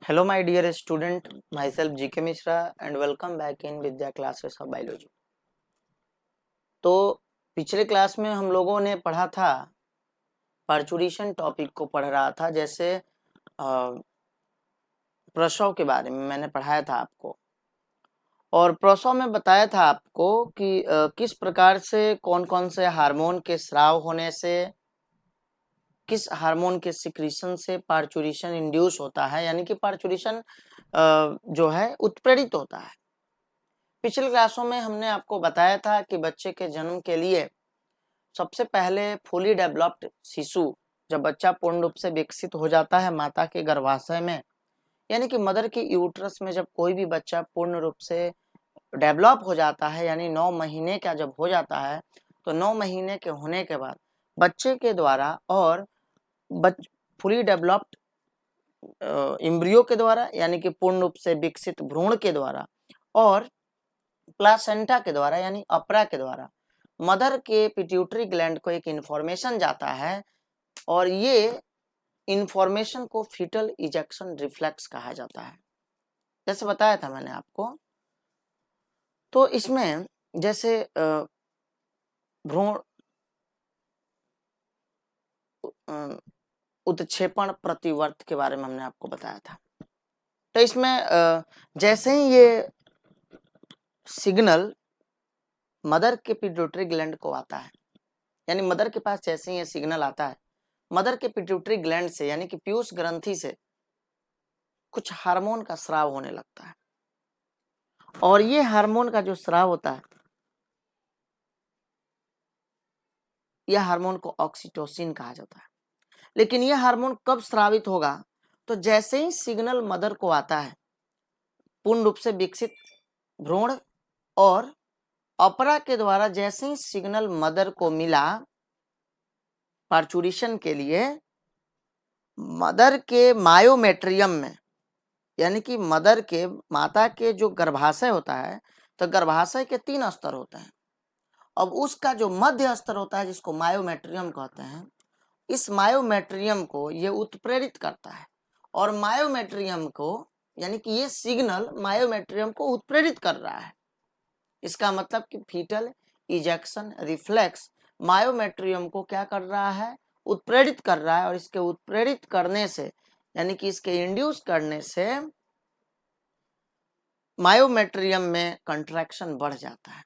Hello, my dear student. Myself GK Mishra and welcome back in Vidya classes of biology. तो पिछले class में हम लोगों ने पढ़ा था, पार्चुरेशन टॉपिक को पढ़ रहा था। जैसे प्रसव के बारे में मैंने पढ़ाया था आपको, और प्रसव में बताया था आपको कि किस प्रकार से कौन कौन से हार्मोन के स्राव होने से, किस हार्मोन के सिक्रीशन से पार्चुरेशन इंड्यूस होता है, यानी कि पार्चुरेशन जो है उत्प्रेरित होता है। पिछले क्लासों में हमने आपको बताया था कि बच्चे के जन्म के लिए सबसे पहले फुली डेवलप्ड शिशु, जब बच्चा पूर्ण रूप से विकसित हो जाता है माता के गर्भाशय में, यानी कि मदर की यूट्रस में, जब कोई भी बच्चा पूर्ण रूप से डेवलप हो जाता है, यानी 9 महीने का जब हो जाता है, तो 9 महीने के होने के बाद बच्चे के द्वारा और फुली डेवलप्ड एम्ब्रियो के द्वारा, यानी कि पूर्ण रूप से विकसित भ्रूण के द्वारा, और प्लासेंटा के द्वारा यानी अपरा के द्वारा मदर के पिट्यूटरी ग्लैंड को एक इंफॉर्मेशन जाता है, और ये इंफॉर्मेशन को फीटल इजेक्शन रिफ्लेक्स कहा जाता है, जैसे बताया था मैंने आपको। तो इसमें जैसे भ्रूण उत्क्षेपण प्रतिवर्त के बारे में हमने आपको बताया था। तो इसमें जैसे ही ये सिग्नल मदर के पिट्यूटरी ग्लैंड को आता है, यानी मदर के पास जैसे ही ये सिग्नल आता है, मदर के पिट्यूटरी ग्लैंड से यानी कि पीयूष ग्रंथि से कुछ हार्मोन का स्राव होने लगता है, और ये हार्मोन का जो स्राव होता है, यह हार्मोन को ऑक्सीटोसिन कहा जाता है। लेकिन यह हार्मोन कब स्रावित होगा? तो जैसे ही सिग्नल मदर को आता है, पूर्ण रूप से विकसित भ्रूण और अपरा के द्वारा जैसे ही सिग्नल मदर को मिला पार्चुरेशन के लिए, मदर के मायोमेट्रियम में, यानी कि मदर के माता के जो गर्भाशय होता है, तो गर्भाशय के 3 स्तर होते हैं। अब उसका जो मध्य स्तर होता है, जिसको मायोमेट्रियम कहते हैं, इस मायोमेट्रियम को ये उत्प्रेरित करता है, और मायोमेट्रियम को, यानी कि ये सिग्नल मायोमेट्रियम को उत्प्रेरित कर रहा है। इसका मतलब कि फीटल इजेक्शन रिफ्लेक्स मायोमेट्रियम को क्या कर रहा है? उत्प्रेरित कर रहा है, और इसके उत्प्रेरित करने से, यानी कि इसके इंड्यूस करने से मायोमेट्रियम में कंट्रैक्शन बढ़ जाता है,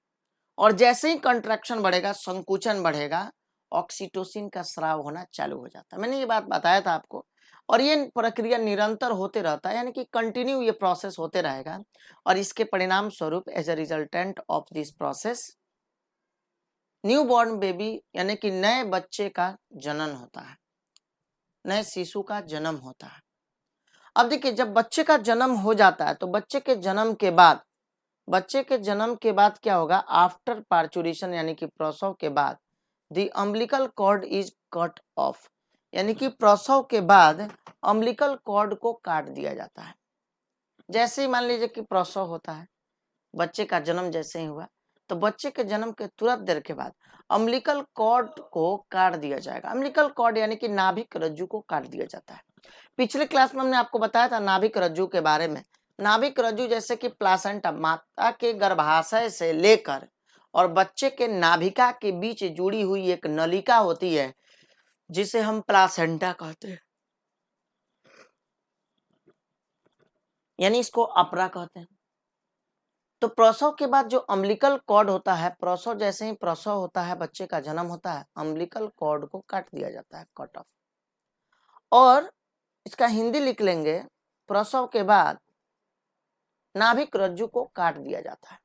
और जैसे ही कंट्रैक्शन बढ़ेगा, संकुचन बढ़ेगा, ऑक्सीटोसिन का स्राव होना चालू हो जाता है। मैंने ये बात बताया था आपको, और ये प्रक्रिया निरंतर होते रहता है, यानी कि कंटिन्यू ये प्रोसेस होते रहेगा, और इसके परिणाम स्वरूप as a resultant of this process new born baby, यानी कि नए बच्चे का जनन होता है, नए शिशु का जन्म होता है। अब देखिए, जब बच्चे का जन्म हो जाता है, तो बच्चे के जन्म के बाद क्या होगा? आफ्टर पार्चुरेशन, यानी कि प्रसव के बाद, the umbilical cord is cut off, यानी कि प्रसव के बाद अम्बिलिकल कॉर्ड को काट दिया जाता है। जैसे ही मान लीजिए कि प्रसव होता है, बच्चे का जन्म जैसे ही हुआ, तो बच्चे के जन्म के तुरंत देर के बाद अम्बिलिकल कॉर्ड को काट दिया जाएगा। अम्बिलिकल कॉर्ड यानी कि नाभिक रज्जु को काट दिया जाता है। पिछले क्लास में हमने आपको बताया था नाभिक रज्जु के बारे में। नाभिक रज्जु जैसे कि प्लासेंटा, माता के गर्भाशय से लेकर और बच्चे के नाभिका के बीच जुड़ी हुई एक नलिका होती है, जिसे हम प्लासेंटा कहते हैं, यानी इसको अपरा कहते हैं। तो प्रसव के बाद जो अम्बिलिकल कॉर्ड होता है, प्रसव जैसे ही प्रसव होता है, बच्चे का जन्म होता है, अम्बिलिकल कॉर्ड को काट दिया जाता है, कट ऑफ। और इसका हिंदी लिख लेंगे, प्रसव के बाद नाभिक रज्जु को काट दिया जाता है।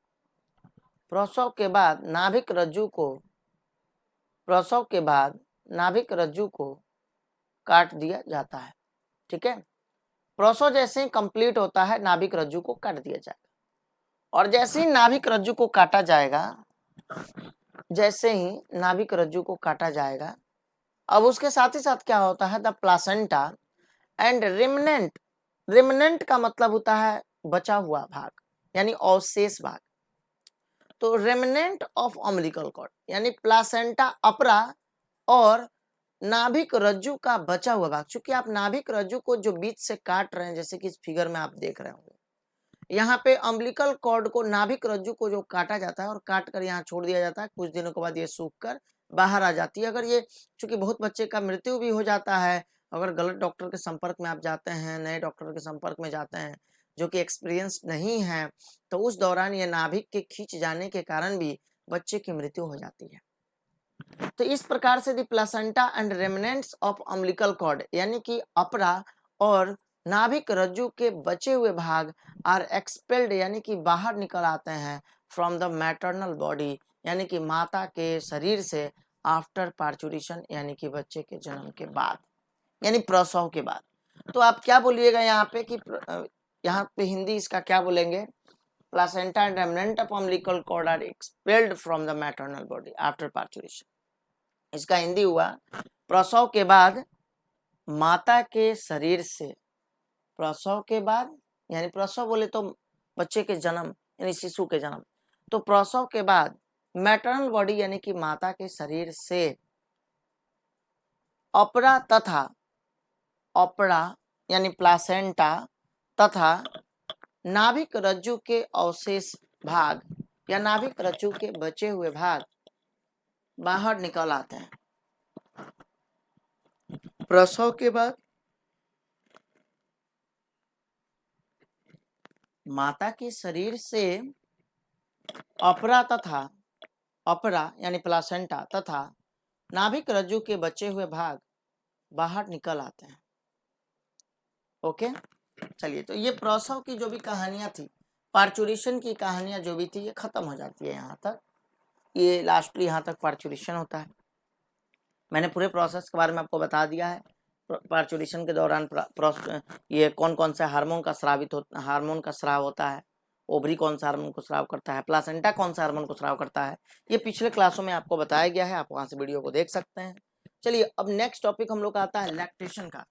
प्रसव के बाद नाभिक रज्जु को काट दिया जाता है। ठीक है, प्रसव जैसे ही कंप्लीट होता है, नाभिक रज्जु को काट दिया जाएगा, और जैसे ही नाभिक रज्जु को काटा जाएगा, अब उसके साथ ही साथ क्या होता है? द प्लासेंटा एंड रिमनेंट का मतलब होता है बचा हुआ भाग, यानी अवशेष भाग। तो रेमनेंट ऑफ अम्बिलिकल कॉर्ड, यानी प्लासेंटा अपरा और नाभिक रज्जु का बचा हुआ भाग, चूंकि आप नाभिक रज्जु को जो बीच से काट रहे हैं, जैसे कि इस फिगर में आप देख रहे होंगे, यहाँ पे अम्बिलिकल कॉर्ड को, नाभिक रज्जु को जो काटा जाता है और काट कर यहाँ छोड़ दिया जाता है, कुछ दिनों के बाद ये सूख कर बाहर आ जाती है। अगर ये, चूंकि बहुत बच्चे का मृत्यु भी हो जाता है अगर गलत डॉक्टर के संपर्क में आप जाते हैं, नए डॉक्टर के संपर्क में जाते हैं जो कि एक्सपीरियंस नहीं है, तो उस दौरान ये नाभिक के खींच जाने के कारण भी बच्चे की मृत्यु हो जाती है। तो इस प्रकार से the placenta and remnants of umbilical cord, यानी कि अपरा और नाभिक रज्जु के बचे हुए भाग आर एक्सपेल्ड, यानी कि बाहर निकल आते हैं फ्रॉम द मैटरनल बॉडी, यानी कि माता के शरीर से, आफ्टर पार्चुरेशन, यानी कि बच्चे के जन्म के बाद, यानी प्रसव के बाद। तो आप क्या बोलिएगा यहाँ पे कि यहाँ पे हिंदी इसका क्या बोलेंगे, placenta and remnant of umbilical cord are expelled from the maternal body after parturition. इसका हिंदी हुआ, प्रसव के बाद माता के शरीर से, प्रसव के बाद यानी प्रसव बोले तो बच्चे के जन्म यानी शिशु के जन्म, तो प्रसव के बाद मैटरनल बॉडी यानी कि माता के शरीर से अपरा तथा, अपरा यानी प्लासेंटा तथा नाभिक रज्जु के अवशेष भाग या नाभिक रज्जु के बचे हुए भाग बाहर निकल आते हैं। प्रसव के बाद माता के शरीर से अपरा तथा, अपरा यानी प्लासेंटा तथा नाभिक रज्जु के बचे हुए भाग बाहर निकल आते हैं। ओके, चलिए, तो ये प्रसव की जो भी कहानियां थी, पार्चुरेशन की कहानियां जो भी थी, ये खत्म हो जाती है यहाँ तक। ये लास्टली यहाँ तक पार्चुरेशन होता है। मैंने पूरे प्रोसेस के बारे में आपको बता दिया है। पार्चुरेशन के दौरान ये कौन कौन से हार्मोन का हार्मोन का स्राव होता है, ओवरी कौन सा हार्मोन को स्राव करता है, प्लासेंटा कौन सा हार्मोन को स्राव करता है, ये पिछले क्लासों में आपको बताया गया है, आप वहां से वीडियो को देख सकते हैं। चलिए, अब नेक्स्ट टॉपिक हम लोग का आता है लैक्टेशन का,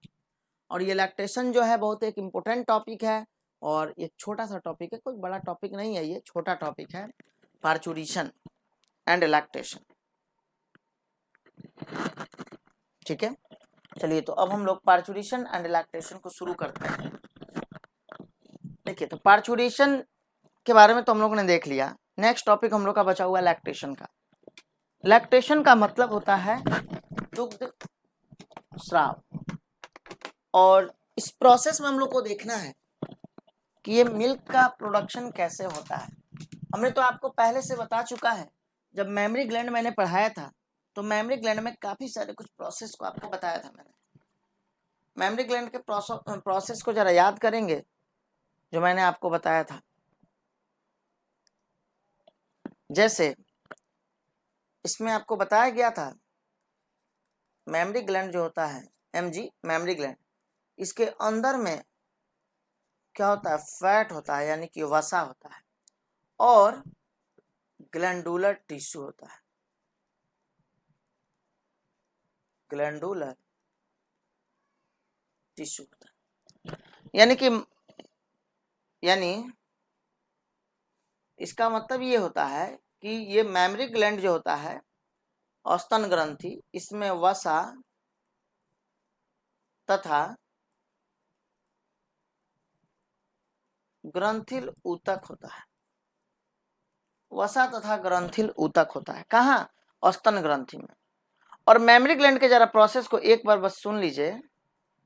और ये लैक्टेशन जो है बहुत एक इम्पोर्टेंट टॉपिक है, और एक छोटा सा टॉपिक है, कोई बड़ा टॉपिक नहीं है, ये छोटा टॉपिक है, पार्चुरेशन एंड लैक्टेशन। ठीक है, चलिए, तो अब हम लोग पार्चुरेशन एंड लैक्टेशन को शुरू करते हैं। देखिए, तो पार्चुरेशन के बारे में तो हम लोगों ने देख लिया। नेक्स्ट टॉपिक हम लोग का बचा हुआ है लैक्टेशन का। लैक्टेशन का मतलब होता है दुग्ध स्राव, और इस प्रोसेस में हम लोग को देखना है कि ये मिल्क का प्रोडक्शन कैसे होता है। हमने तो आपको पहले से बता चुका है, जब मेमरी ग्लैंड मैंने पढ़ाया था, तो मेमरी ग्लैंड में काफी सारे कुछ प्रोसेस को आपको बताया था मैंने। मेमरी ग्लैंड के प्रोसेस को जरा याद करेंगे जो मैंने आपको बताया था। जैसे इसमें आपको बताया गया था, मेमरी ग्लैंड जो होता है, एमजी मेमरी ग्लैंड, इसके अंदर में क्या होता है, फैट होता है, यानी कि वसा होता है, और ग्लैंडुलर टिश्यू होता है, ग्लैंडुलर टिश्यू होता है। यानी इसका मतलब ये होता है कि ये मेमरी ग्लैंड जो होता है, स्तन ग्रंथि, इसमें वसा तथा ग्रंथिल ऊतक होता है, वसा तथा ग्रंथिल ऊतक होता है। कहाँ? स्तन ग्रंथि में। और मेमरी ग्लैंड के जरा प्रोसेस को एक बार बस सुन लीजिए,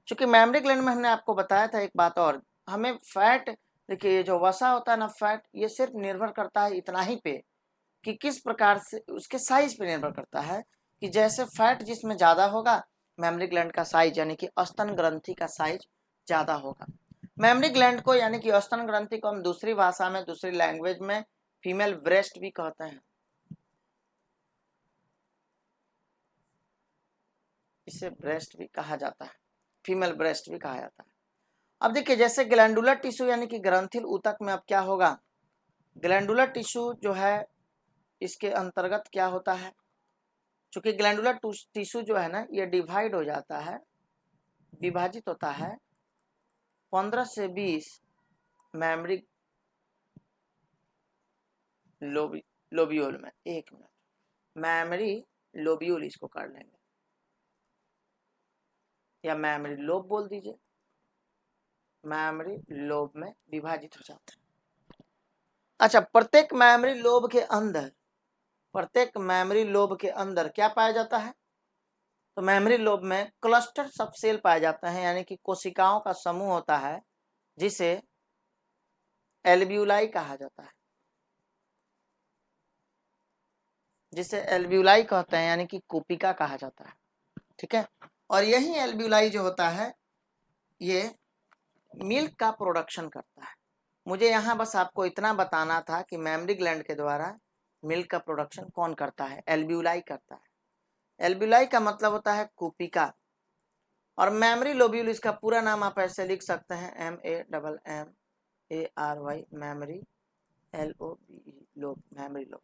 क्योंकि मेमरी ग्लैंड में हमने आपको बताया था एक बात और, हमें फैट, देखिए ये जो वसा होता है ना, फैट, ये सिर्फ निर्भर करता है इतना ही पे कि किस प्रकार से, उसके साइज पे निर्भर करता है कि जैसे फैट जिसमें ज्यादा होगा, मेमरी ग्लैंड का साइज यानी कि स्तन ग्रंथि का साइज ज्यादा होगा। मेमरी ग्लैंड को यानी कि स्तन ग्रंथि को हम दूसरी भाषा में, दूसरी लैंग्वेज में फीमेल ब्रेस्ट भी कहते हैं, इसे ब्रेस्ट भी कहा जाता है, फीमेल ब्रेस्ट भी कहा जाता है। अब देखिए, जैसे ग्लैंडुलर टिश्यू यानी कि ग्रंथिल ऊतक में अब क्या होगा, ग्लैंडुलर टिश्यू जो है इसके अंतर्गत क्या होता है, चूंकि ग्लैंडुलर टिश्यू जो है ना, ये डिवाइड हो जाता है, विभाजित होता है 15 से 20 मेमरी लोबियोल में। एक मिनट, मेमरी लोबियोल इसको कर लेंगे, या मेमोरी लोब बोल दीजिए, मेमोरी लोब में विभाजित हो जाते हैं। अच्छा, प्रत्येक मेमोरी लोब के अंदर क्या पाया जाता है? तो मेमोरी लोब में क्लस्टर सब सेल पाए जाते हैं, यानी कि कोशिकाओं का समूह होता है, जिसे एल्वियोलाई कहा जाता है, जिसे एल्वियोलाई कहते हैं, यानी कि कुपिका कहा जाता है। ठीक है, और यही एल्वियोलाई जो होता है ये मिल्क का प्रोडक्शन करता है। मुझे यहाँ बस आपको इतना बताना था कि मेमोरी ग्लैंड के द्वारा मिल्क का प्रोडक्शन कौन करता है? एल्वियोलाई करता है। एल्वियोलाई का मतलब होता है कुपिका, और मेमोरी लोब्यूल इसका पूरा नाम आप ऐसे लिख सकते हैं, MAMMARY, memory, LOBE, lobe, memory lobe.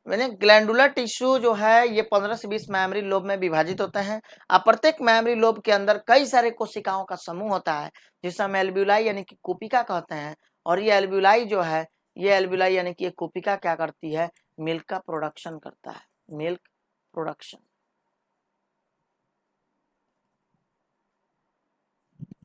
मैंने ग्लैंडुलर टिश्यू जो है ये 15 से 20 मेमोरी लोब में विभाजित होते हैं। अब प्रत्येक मेमोरी लोब के अंदर कई सारे कोशिकाओं का समूह होता है, जिसे हम एल्वियोलाई यानी कि कुपिका कहते हैं। और ये एल्वियोलाई जो है, ये एल्वियोलाई यानी कि ये कुपिका क्या करती है? मिल्क का प्रोडक्शन करता है, मिल्क प्रोडक्शन,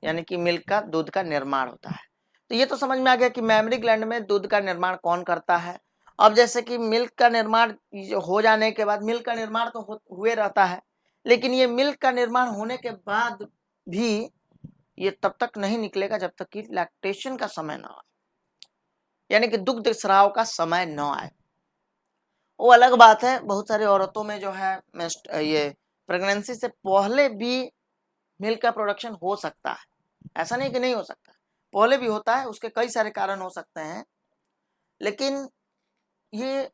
यानी कि मिल्क का, दूध का निर्माण होता है। तो ये तो समझ में आ गया कि मेमोरी ग्लैंड में दूध का निर्माण कौन करता है। अब जैसे कि मिल्क का निर्माण हो जाने के बाद, मिल्क का निर्माण तो हुए रहता है, लेकिन ये मिल्क का निर्माण होने के बाद भी ये तब तक नहीं निकलेगा जब तक कि लैक्टेशन का समय न आए, यानी कि दुग्ध स्राव का समय न आए। वो अलग बात है, बहुत सारी औरतों में जो है ये प्रेगनेंसी से पहले भी मिल्क का प्रोडक्शन हो सकता है, ऐसा नहीं कि नहीं हो सकता, पहले भी होता है, उसके कई सारे कारण हो सकते हैं, लेकिन ये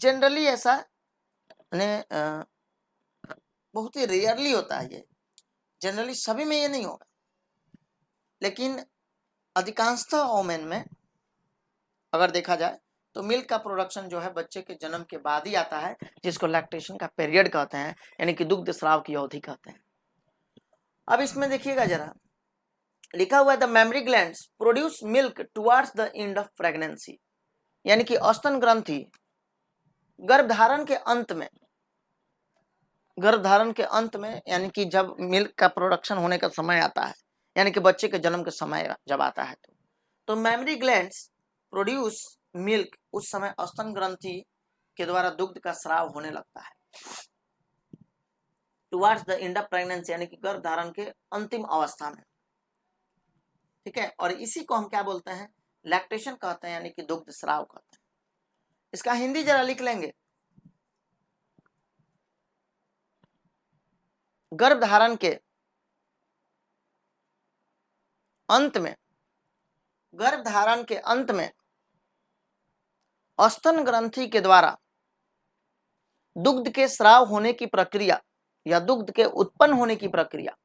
जनरली ऐसा बहुत ही रेयरली होता है। ये जनरली सभी में ये नहीं होगा, लेकिन अधिकांशतः वोमेन में अगर देखा जाए तो मिल्क का प्रोडक्शन जो है बच्चे के जन्म के बाद ही आता है, जिसको लैक्टेशन का पीरियड कहते हैं, यानी कि दुग्ध स्राव की अवधि कहते हैं। अब इसमें देखिएगा जरा, लिखा हुआ है the mammary glands produce milk towards the end of pregnancy, यानी कि स्तन ग्रंथि गर्भधारण के अंत में, यानी कि जब मिल्क का प्रोडक्शन होने का समय आता है, यानी कि बच्चे के जन्म के समय जब आता है, तो मेमोरी ग्लैंड्स प्रोड्यूस मिल्क, उस समय स्तन ग्रंथि के द्वारा दुग्ध का स्राव होने लगता है towards the end of pregnancy, यानी कि गर्भधारण के अंतिम अवस्था में। ठीक है, और इसी को हम क्या बोलते हैं? लैक्टेशन कहते हैं, यानी कि दुग्ध स्राव कहते हैं। इसका हिंदी जरा लिख लेंगे, गर्भधारण के अंत में, गर्भधारण के अंत में स्तन ग्रंथि के द्वारा दुग्ध के स्राव होने की प्रक्रिया या दुग्ध के उत्पन्न होने की प्रक्रिया,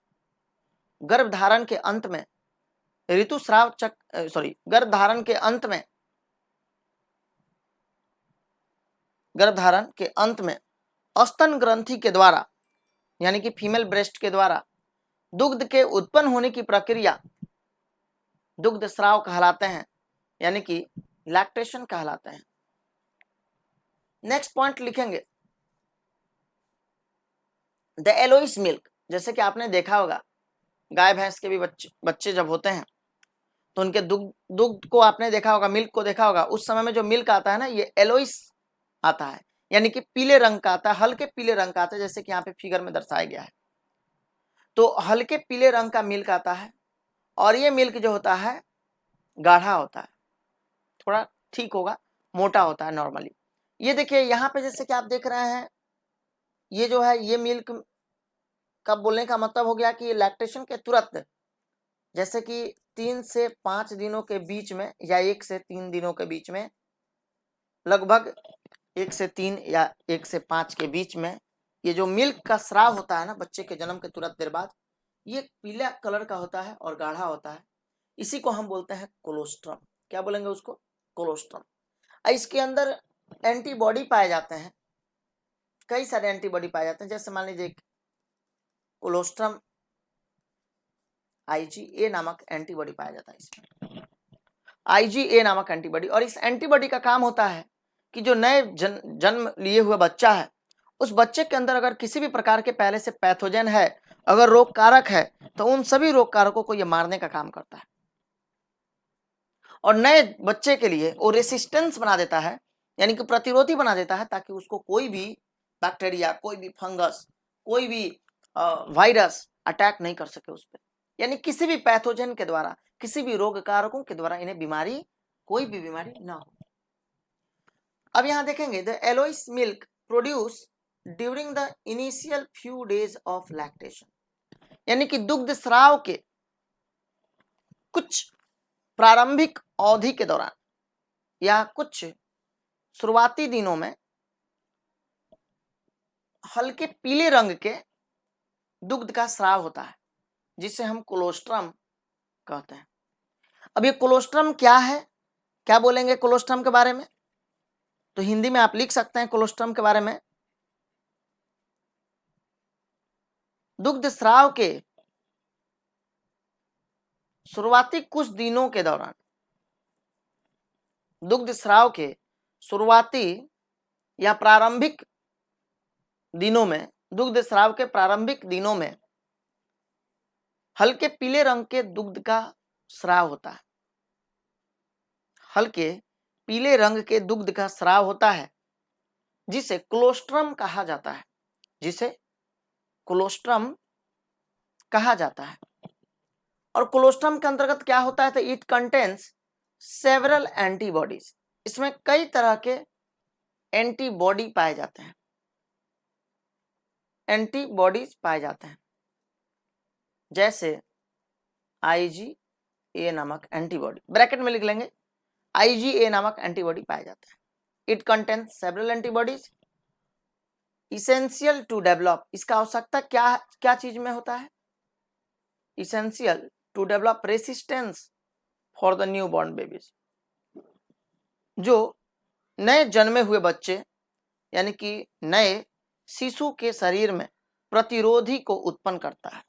गर्भधारण के अंत में ऋतुस्राव गर्भधारण के अंत में, गर्भधारण के अंत में स्तन ग्रंथि के द्वारा, यानी कि फीमेल ब्रेस्ट के द्वारा दुग्ध के उत्पन्न होने की प्रक्रिया दुग्ध स्राव कहलाते हैं, यानी कि लैक्टेशन कहलाते हैं। नेक्स्ट पॉइंट लिखेंगे द एलोइस मिल्क। जैसे कि आपने देखा होगा गाय भैंस के भी बच्चे जब होते हैं तो उनके दुग्ध को आपने देखा होगा, मिल्क को देखा होगा, उस समय में जो मिल्क आता है ना, ये एलोइस आता है, यानी कि पीले रंग का आता है, हल्के पीले रंग का आता है, जैसे कि यहाँ पे फिगर में दर्शाया गया है। तो हल्के पीले रंग का मिल्क आता है, और ये मिल्क जो होता है गाढ़ा होता है, थोड़ा ठीक होगा, मोटा होता है नॉर्मली। ये देखिए यहाँ पे जैसे कि आप देख रहे हैं, ये जो है ये मिल्क का बोलने का मतलब हो गया कि लैक्टेशन के तुरंत, जैसे कि 3 से 5 दिनों के बीच में या 1 से 3 दिनों के बीच में, लगभग 1 से 3 या 1 से 5 के बीच में ये जो मिल्क का स्राव होता है ना बच्चे के जन्म के तुरंत देर बाद, ये पीला कलर का होता है और गाढ़ा होता है। इसी को हम बोलते हैं कोलोस्ट्रम। क्या बोलेंगे उसको? कोलोस्ट्रम। इसके अंदर एंटीबॉडी पाए जाते हैं, कई सारे एंटीबॉडी पाए जाते हैं, जैसे मान लीजिए कोलोस्ट्रम IgA नामक एंटीबॉडी पाया जाता है इसमें, IgA नामक एंटीबॉडी। और इस एंटीबॉडी का काम होता है कि जो नए जन्म लिए हुए बच्चा है उस बच्चे के अंदर अगर किसी भी प्रकार के पहले से पैथोजन है, अगर रोग कारक है, तो उन सभी रोग कारकों को यह मारने का काम करता है और नए बच्चे के लिए वो रेसिस्टेंस बना देता है, यानी कि प्रतिरोधी बना देता है, ताकि उसको कोई भी बैक्टीरिया, कोई भी फंगस, कोई भी वायरस अटैक नहीं कर सके उस पर, यानी किसी भी पैथोजन के द्वारा, किसी भी रोग कारकों के द्वारा इन्हें बीमारी, कोई भी बीमारी ना हो। अब यहां देखेंगे, द एलोइस milk produce during the initial few days of lactation, यानी कि दुग्ध स्राव के कुछ प्रारंभिक अवधि के दौरान या कुछ शुरुआती दिनों में हल्के पीले रंग के दुग्ध का स्राव होता है, जिसे हम कोलोस्ट्रम कहते हैं। अब ये कोलोस्ट्रम क्या है, क्या बोलेंगे कोलोस्ट्रम के बारे में? तो हिंदी में आप लिख सकते हैं कोलोस्ट्रम के बारे में, दुग्ध स्राव के शुरुआती कुछ दिनों के दौरान, दुग्ध स्राव के शुरुआती या प्रारंभिक दिनों में, दुग्ध स्राव के प्रारंभिक दिनों में हल्के पीले रंग के दुग्ध का स्राव होता है, हल्के पीले रंग के दुग्ध का स्राव होता है, जिसे कोलोस्ट्रम कहा जाता है, जिसे कोलोस्ट्रम कहा जाता है। और कोलोस्ट्रम के अंतर्गत क्या होता है? तो इट कंटेन्स सेवरल एंटीबॉडीज, इसमें कई तरह के एंटीबॉडी पाए जाते हैं, एंटीबॉडीज पाए जाते हैं, जैसे IgA नामक एंटीबॉडी, ब्रैकेट में लिख लेंगे, IgA नामक एंटीबॉडी पाए जाते हैं। It contains several antibodies essential to develop, इसका आवश्यकता क्या क्या चीज में होता है? Essential to develop resistance for the new born babies, जो नए जन्मे हुए बच्चे यानी कि नए शिशु के शरीर में प्रतिरोधी को उत्पन्न करता है,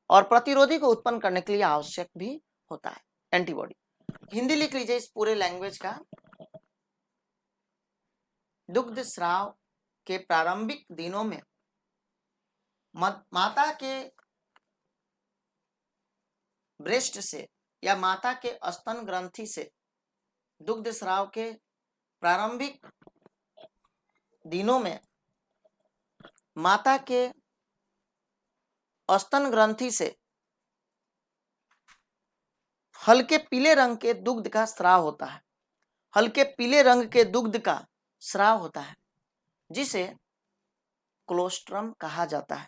और प्रतिरोधी को उत्पन्न करने के लिए आवश्यक भी होता है एंटीबॉडी। हिंदी लिख लीजिए इस पूरे लैंग्वेज का, दुग्ध स्राव के प्रारंभिक दिनों में माता के ब्रेस्ट से या माता के स्तन ग्रंथि से दुग्ध स्राव के प्रारंभिक दिनों में माता के स्तन ग्रंथि से हल्के पीले रंग के दुग्ध का स्राव होता है, हल्के पीले रंग के दुग्ध का स्राव होता है, जिसे कोलोस्ट्रम कहा जाता है।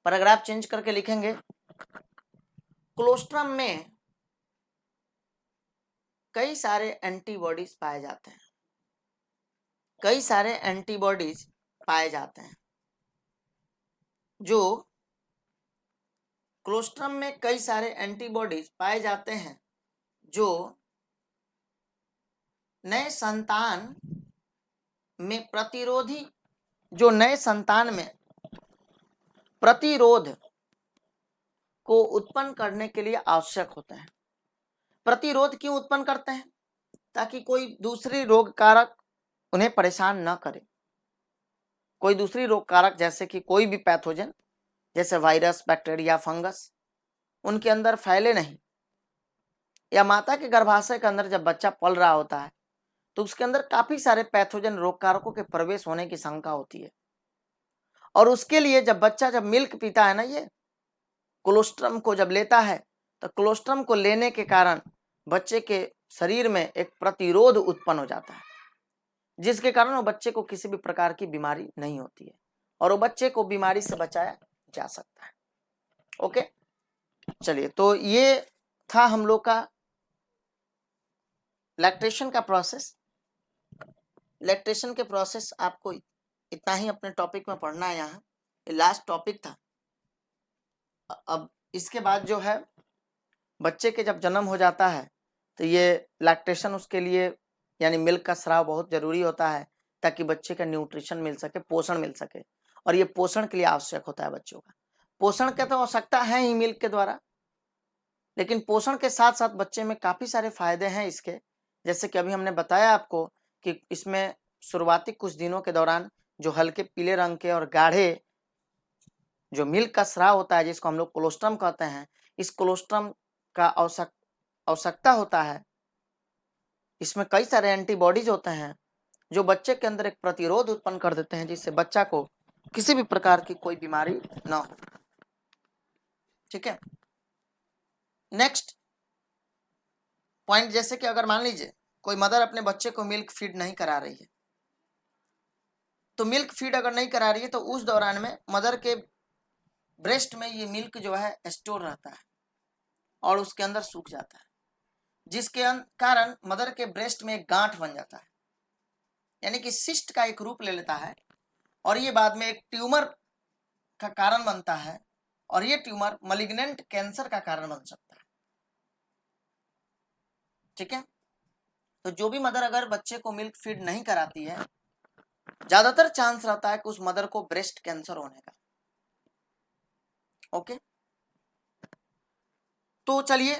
पैराग्राफ चेंज करके लिखेंगे, कोलोस्ट्रम में कई सारे एंटीबॉडीज पाए जाते हैं, कई सारे एंटीबॉडीज पाए जाते हैं, जो कोलोस्ट्रम में कई सारे एंटीबॉडीज पाए जाते हैं जो नए संतान में प्रतिरोधी, जो नए संतान में प्रतिरोध को उत्पन्न करने के लिए आवश्यक होता है। प्रतिरोध क्यों उत्पन्न करते हैं? ताकि कोई दूसरी रोग कारक उन्हें परेशान न करे, कोई दूसरी रोग कारक जैसे कि कोई भी पैथोजन जैसे वायरस, बैक्टीरिया, फंगस उनके अंदर फैले नहीं। या माता के गर्भाशय के अंदर जब बच्चा पल रहा होता है तो उसके अंदर काफी सारे पैथोजन रोग कारकों के प्रवेश होने की शंका होती है, और उसके लिए जब बच्चा जब मिल्क पीता है ना, ये कोलोस्ट्रम को जब लेता है, तो कोलोस्ट्रम को लेने के कारण बच्चे के शरीर में एक प्रतिरोध उत्पन्न हो जाता है, जिसके कारण वो बच्चे को किसी भी प्रकार की बीमारी नहीं होती है और वो बच्चे को बीमारी से बचाया जा सकता है। ओके, चलिए, तो ये था हम लोग का लैक्टेशन का प्रोसेस। लैक्टेशन के प्रोसेस आपको इतना ही अपने टॉपिक में पढ़ना है, यहाँ ये लास्ट टॉपिक था। अब इसके बाद जो है बच्चे के जब जन्म हो जाता है तो ये लैक्टेशन उसके लिए यानी मिल्क का स्राव बहुत जरूरी होता है, ताकि बच्चे का न्यूट्रिशन मिल सके, पोषण मिल सके, और ये पोषण के लिए आवश्यक होता है बच्चों का। पोषण का तो आवश्यकता है ही मिल्क के द्वारा, लेकिन पोषण के साथ साथ बच्चे में काफी सारे फायदे हैं इसके, जैसे कि अभी हमने बताया आपको कि इसमें शुरुआती कुछ दिनों के दौरान जो हल्के पीले रंग के और गाढ़े जो मिल्क का स्राव होता है, जिसको हम लोग कोलोस्ट्रम कहते हैं, इस कोलोस्ट्रम का आवश्यकता होता है। इसमें कई सारे एंटीबॉडीज होते हैं जो बच्चे के अंदर एक प्रतिरोध उत्पन्न कर देते हैं, जिससे बच्चा को किसी भी प्रकार की कोई बीमारी ना हो। ठीक है, नेक्स्ट पॉइंट, जैसे कि अगर मान लीजिए कोई मदर अपने बच्चे को मिल्क फीड नहीं करा रही है, तो मिल्क फीड अगर नहीं करा रही है तो उस दौरान में मदर के ब्रेस्ट में ये मिल्क जो है स्टोर रहता है और उसके अंदर सूख जाता है, जिसके कारण मदर के ब्रेस्ट में एक गांठ बन जाता है, यानी कि सिस्ट का एक रूप ले लेता है और ये बाद में एक ट्यूमर का कारण बनता है और ये ट्यूमर मलिग्नेंट कैंसर का कारण बन सकता है। ठीक है, तो जो भी मदर अगर बच्चे को मिल्क फीड नहीं कराती है, ज्यादातर चांस रहता है कि उस मदर को ब्रेस्ट कैंसर होने का। ओके, तो चलिए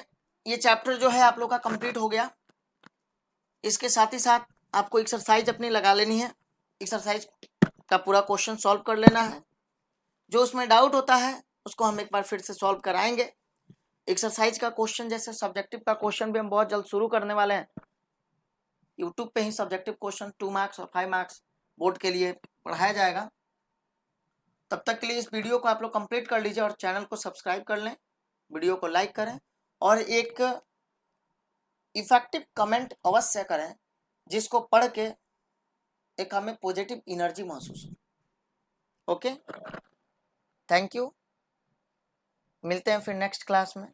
ये चैप्टर जो है आप लोग का कंप्लीट हो गया। इसके साथ ही साथ आपको एक्सरसाइज अपनी लगा लेनी है, एक्सरसाइज का पूरा क्वेश्चन सॉल्व कर लेना है। जो उसमें डाउट होता है उसको हम एक बार फिर से सॉल्व कराएंगे। एक्सरसाइज का क्वेश्चन जैसे सब्जेक्टिव का क्वेश्चन भी हम बहुत जल्द शुरू करने वाले हैं। यूट्यूब पे ही सब्जेक्टिव क्वेश्चन 2 मार्क्स और 5 मार्क्स बोर्ड के लिए पढ़ाया जाएगा। तब तक के लिए इस वीडियो को आप लोग कंप्लीट कर लीजिए और चैनल को सब्सक्राइब कर लें, वीडियो को लाइक करें और एक इफेक्टिव कमेंट अवश्य करें, जिसको पढ़ के एक हमें पॉजिटिव एनर्जी महसूस हो। ओके, थैंक यू, मिलते हैं फिर नेक्स्ट क्लास में।